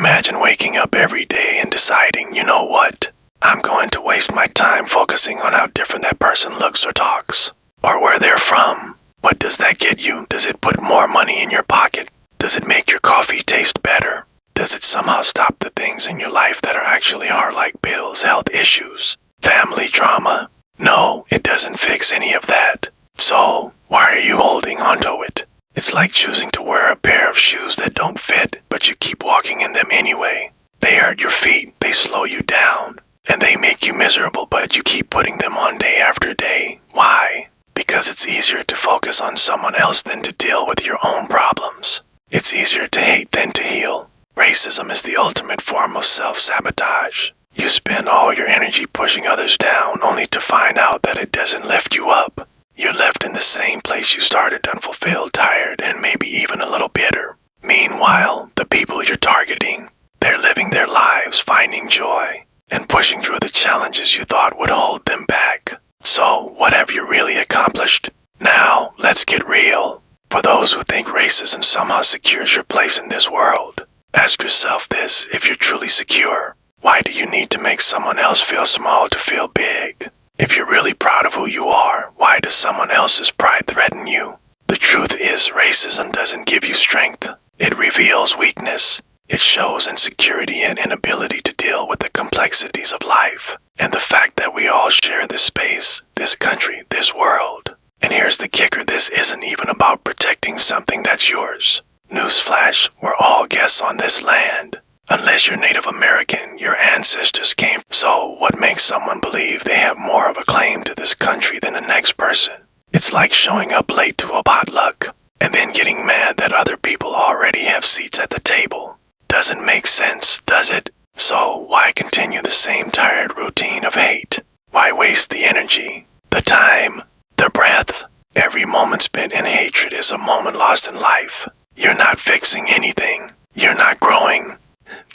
Imagine waking up every day and deciding, you know what? I'm going to waste my time focusing on how different that person looks or talks, or where they're from. What does that get you? Does it put more money in your pocket? Does it make your coffee taste better? Does it somehow stop the things in your life that are actually hard, like bills, health issues, family drama? No, it doesn't fix any of that. So, why are you holding onto it? It's like choosing to wear a pair of shoes that don't fit, but you keep walking in them anyway. They hurt your feet, they slow you down, and they make you miserable, but you keep putting them on day after day. Why? Because it's easier to focus on someone else than to deal with your own problems. It's easier to hate than to heal. Racism is the ultimate form of self-sabotage. You spend all your energy pushing others down only to find out that it doesn't lift you up. You're left in the same place you started, unfulfilled, tired, and maybe even a little bitter. Meanwhile, the people you're targeting, they're living their lives, finding joy, and pushing through the challenges you thought would hold them back. So, what have you really accomplished? Now, let's get real. For those who think racism somehow secures your place in this world, ask yourself this: if you're truly secure, why do you need to make someone else feel small to feel big? If you're really proud of who you are, why does someone else's pride threaten you? The truth is, racism doesn't give you strength. It reveals weakness. It shows insecurity and inability to deal with the complexities of life, and the fact that we all share this space, this country, this world. And here's the kicker: this isn't even about protecting something that's yours. Newsflash, we're all guests on this land. Unless you're Native American, your ancestors came. So what makes someone believe they have more of a claim to this country than the next person? It's like showing up late to a potluck and then getting mad that other people already have seats at the table. Doesn't make sense, does it? So why continue the same tired routine of hate? Why waste the energy, the time, the breath? Every moment spent in hatred is a moment lost in life. You're not fixing anything. You're not growing.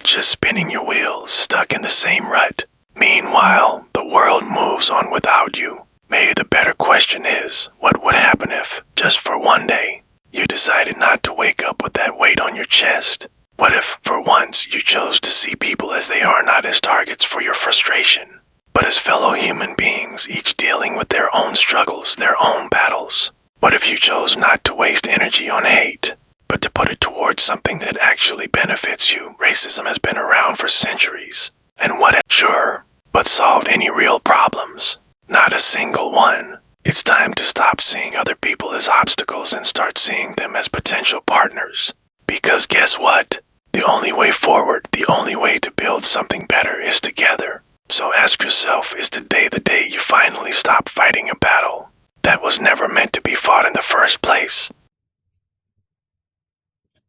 Just spinning your wheels, stuck in the same rut. Meanwhile, the world moves on without you. Maybe the better question is, what would happen if, just for one day, you decided not to wake up with that weight on your chest? What if, for once, you chose to see people as they are, not as targets for your frustration, but as fellow human beings, each dealing with their own struggles, their own battles? What if you chose not to waste energy on hate, but to put it towards something that actually benefits you? Racism has been around for centuries. And what if, sure, but solved any real problems? Not a single one. It's time to stop seeing other people as obstacles and start seeing them as potential partners. Because guess what? The only way forward, the only way to build something better is together. So ask yourself, is today the day you finally stop fighting a battle that was never meant to be fought in the first place?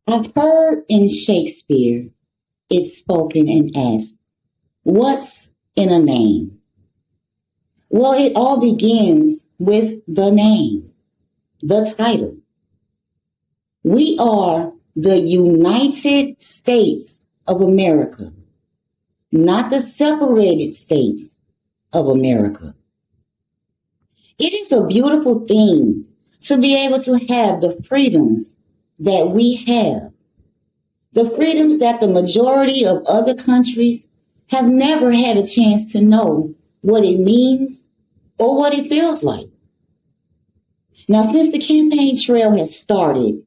I've heard in Shakespeare it's spoken and asked, what's in a name? Well, it all begins with the name, the title. We are the United States of America, not the separated states of America. It is a beautiful thing to be able to have the freedoms that we have, the freedoms that the majority of other countries have never had a chance to know what it means or what it feels like. Now, since the campaign trail has started,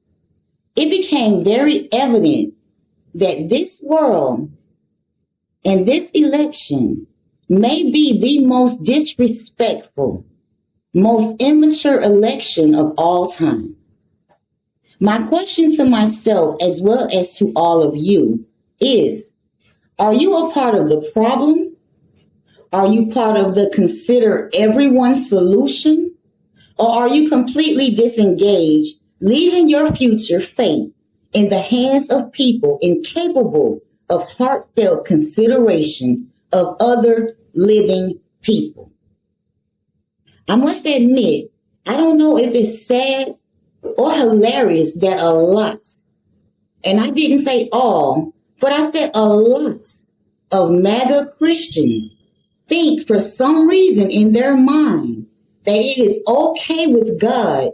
it became very evident that this world and this election may be the most disrespectful, most immature election of all time. My question to myself, as well as to all of you, is, are you a part of the problem? Are you part of the consider everyone solution? Or are you completely disengaged, leaving your future fate in the hands of people incapable of heartfelt consideration of other living people? I must admit, I don't know if it's sad or hilarious that a lot, and I didn't say all, but I said a lot of MAGA Christians think for some reason in their mind that it is okay with God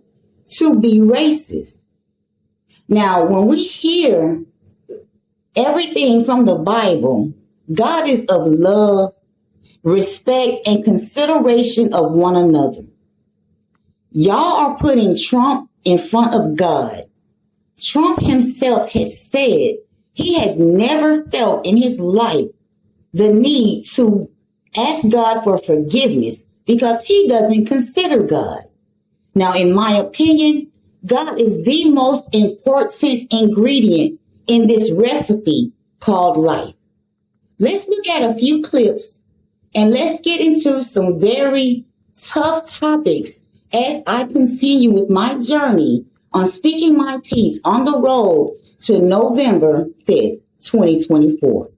to be racist. Now, when we hear everything from the Bible, God is of love, respect, and consideration of one another. Y'all are putting Trump in front of God. Trump himself has said he has never felt in his life the need to ask God for forgiveness because he doesn't consider God. Now, in my opinion, God is the most important ingredient in this recipe called life. Let's look at a few clips and let's get into some very tough topics as I continue with my journey on speaking my piece on the road to November 5th, 2024.